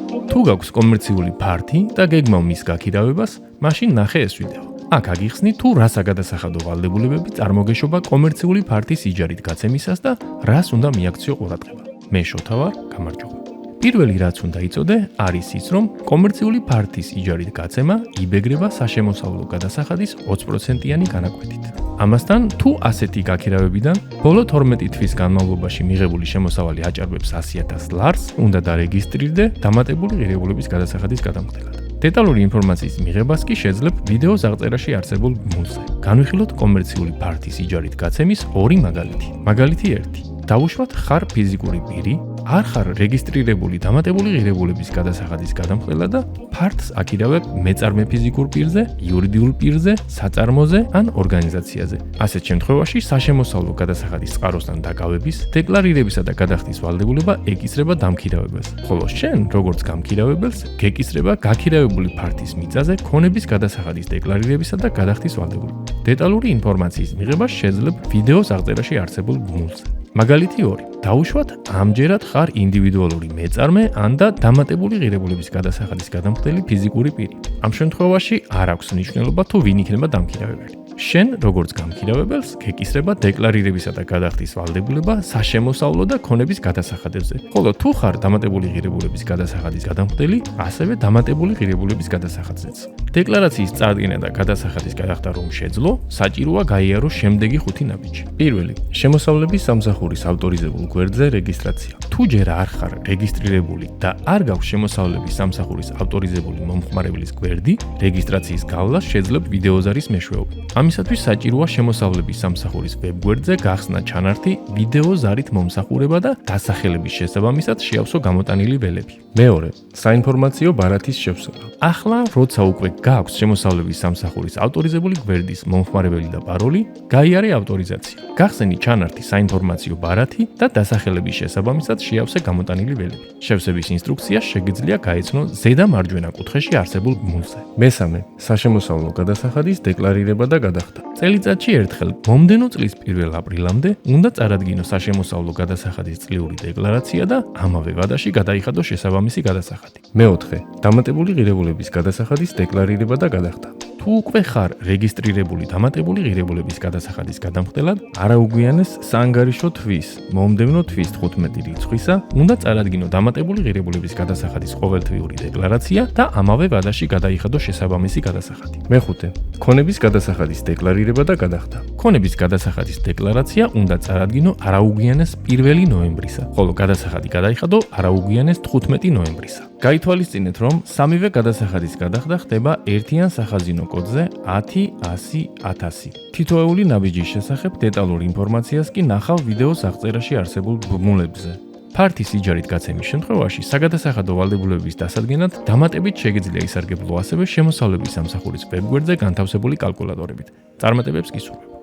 თუ გაქვს კომერციული ფართი და გეგმავ მის გაქირავებას, მაშინ ნახე ეს ვიდეო. აქ აგიხსნი თუ რა საგადასახადო ვალდებულებები წარმოგეშობა კომერციული ფართის იჯარით გაცემისას და რას უნდა მიაქციო ყურადღება. მე შოთა ვარ, გამარჯობა. პირველი რაც უნდა იცოდე, არის ის, რომ კომერციული ფართის იჯარით გაცემა იბეგრება საშემოსავლო გადასახადის 20%-იანი განაკვეთით. ამასთან, თუ ასეთი გაქირავებიდან ბოლო 12 თვის განმავლობაში მიღებული შემოსავალი აჭარბებს 100,000 ლარს, უნდა დარეგისტრირდე დამატებული ღირებულების გადასახადის გადამხდელად. დეტალური ინფორმაციის მიღებას კი შეძლებ ვიდეოს აღწერაში არსებულ ბმულზე. განვიხილოთ კომერციული ფართის იჯარით გაცემის ორი მაგალითი. მაგალითი 1. დავუშვათ ხარ ფიზიკური პირი, არ ხარ რეგისტრირებული დამატებული ღირებულების გადასახადის გადამხდელა და ფართს აკირავებ მეწარმე ფიზიკურ პირზე, იურიდიულ პირზე, საწარმოზე ან ორგანიზაციაზე. ასეთ შემთხვევაში საშემოსავლო გადასახადის წყაროსთან დაკავების, დეკლარირებისა და გადახდის ვალდებულება ეკისრება დამქირავებელს. ხოლო შენ, როგორც გამქირავებელს, გეკისრება გაქირავებული ფართის მიწაზე ქონების გადასახადის დეკლარირებისა და გადახდის ვალდებულება. დეტალური ინფორმაციის მიღებას შეძლებ ვიდეოს აღწერაში არსებულ ბმულზე. მაგალითი 2. დავუშვათ ამჯერად ხარ ინდივიდუალური მეწარმე ან და დამატებული ღირებულების გადასახადის გადამხდელი ფიზიკური პირი. ამ შემთხვევაში არ აქვს მნიშვნელობა თუ ვინ იქნება დამქირავებელი. შენ, როგორც გამქირავებელს, გეკისრება დეკლარირებისა და გადახდის ვალდებულება საშემოსავლო და ქონების გადასახადებზე. ხოლო თუ ხარ დამატებული ღირებულების გადასახადის გადამხდელი, ასევე დამატებული ღირებულების გადასახადზეც. დეკლარაციის წარდგენა და გადასახადის გადახდა რომ შეძლო, საჭიროა გაიარო შემდეგი 5 ნაბიჯი. პირველი, შემოსავლების სამსახურის ავტორიზებულ გვერდზე რეგისტრაცია. თუ ჯერ არ ხარ რეგისტრირებული და არ გაქვს შემოსავლების სამსახურის ავტორიზებული მომხმარებლის გვერდი, რეგისტრაციის გავლას შეძლებ ვიდეოზარის მეშვეობით. ამისათვის საჭიროა შემოსავლების სამსახურის ვებგვერდზე გახსნა ჩანართი ვიდეოზარით მომსახურება და დასახელების შესაბამისად შეავსო გამოტანილი ველები. მეორე, საინფორმაციო ბარათის შევსება. ახლა, როცა უკვე გაქვს შემოსავლების სამსახურის ავტორიზებული გვერდის მომხმარებელი და პაროლი, გაიარე ავტორიზაცია. გახსენი ჩანართი საინფორმაციო ბარათი და დასახელების შესაბამისად შეავსე გამოტანილი ველები. შევსების ინსტრუქცია შეგიძლია გაეცნო ზედა მარჯვენა კუთხეში არსებულ ბმულზე. მესამე, საშემოსავლო გადასახადის დეკლარირება და გადახდა. წელიწადში ერთხელ მომდენო წლის 1 აპრილამდე უნდა წარადგინო საშემოსავლო გადასახადის წლიური დეკლარაცია და ამავე ვადაში გადაიხადო შესაბამისი გადასახადი. მეოთხე, დამატებული ღირებულების გადასახადის დეკლარირება და გადახდა. თუ უკვე ხარ რეგისტრირებული დამატებული ღირებულების გადასახადის გადამხდელად, არაუგვიანეს საანგარიშო თვის, მომდევნო თვის 15 რიცხვისა, უნდა წარადგინო დამატებული ღირებულების გადასახადის ყოველთვიური დეკლარაცია და ამავე ვადაში გადაიხადო შესაბამისი გადასახადი. მეხუთე, ქონების გადასახადის დეკლარირება და გადახდა. ქონების გადასახადის დეკლარაცია უნდა წარადგინო არაუგვიანეს 1 ნოემბრისა, ხოლო გადასახადი გადაიხადო არაუგვიანეს 15 ნოემბრისა. გაითვალისწინეთ, რომ სამივე გადასახადის გადახდა ხდება ერთიან სახაზინო კოდზე 10-100-1000. თითოეული ნაბიჯის შესახებ დეტალურ ინფორმაციას კი ნახავ ვიდეოს აღწერაში არსებულ ბმულებზე. ფართის იჯარით გაცემის შემთხვევაში საგადასახადო ვალდებულებების დასადგენად დამატებით შეგიძლია ისარგებლო ასევე შემოსავლების სამსახურის ვებგვერდზე განთავსებული კალკულატორებით. წარმატებებს გისურვებ.